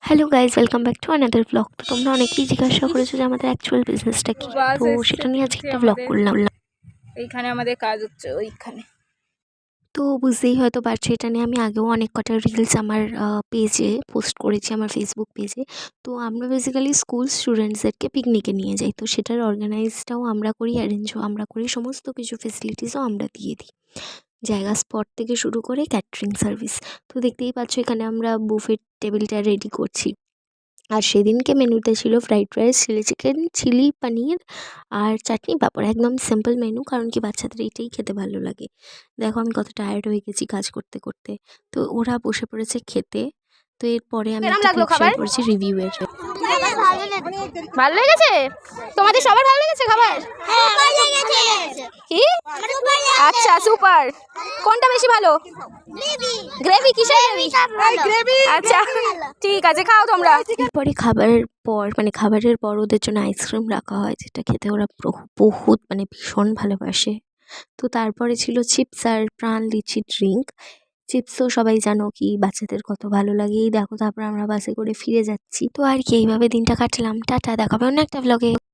Hello guys, welcome back to another blog. তো তোমরা অনেকেই জিজ্ঞাসা করেছো যে আমাদের অ্যাকচুয়াল বিজনেসটা কি, তো সেটা নিয়ে আজকে একটা ব্লগ করলাম। এইখানে আমাদের কাজ হচ্ছে ওইখানে। তো বুঝতেই হয়তো পারছো, এটা নিয়ে আমি আগেও অনেক কটা রিলস আমার পেজে পোস্ট করেছি, আমার ফেসবুক পেজে। তো আমরা বেসিক্যালি স্কুল স্টুডেন্টসদেরকে পিকনিকে নিয়ে যাই, তো সেটার অর্গানাইজটাও আমরা করি, অ্যারেঞ্জও আমরা করি, সমস্ত কিছু ফেসিলিটিসও আমরা দিয়ে দিই, জায়গা স্পট থেকে শুরু করে ক্যাটারিং সার্ভিস। তো দেখতেই পাচ্ছ এখানে আমরা বুফেট টেবিলটা রেডি করছি। আর সেদিনকে মেনুতে ছিল fried rice, chilli chicken, chilli paneer আর চাটনি পাঁপড়। একদম সিম্পল মেনু, কারণ কি বাচ্চাদের এইটাই খেতে ভালো লাগে। দেখো আমি কত টায়ার্ড হয়ে গেছি কাজ করতে করতে। তো ওরা বসে পড়েছে খেতে। তো এরপরে আমি একটা ক্লিপ শেয়ার করেছি রিভিউয়ের। ভালো লেগেছে? তোমাদের সবার ভালো লেগেছে খাবার? কি? আচ্ছা, সুপার। কোনটা বেশি ভালো? গ্রেভি। কিসের গ্রেভি? আচ্ছা ঠিক আছে, খাও তোমরা। এরপরে খাবারের পর ওদের জন্য আইসক্রিম রাখা হয়, যেটা খেতে ওরা বহুত ভীষণ ভালোবাসে। তো তারপরে ছিল চিপস আর প্রাণ লিচি ড্রিঙ্ক। চিপসও সবাই জানো কি বাচ্চাদের কত ভালো লাগে। এই দেখো, তারপর আমরা বাসে করে ফিরে যাচ্ছি। তো আর কি, এইভাবে দিনটা কাটলাম। টাটা, দেখাবে অন্য একটা ব্লগে।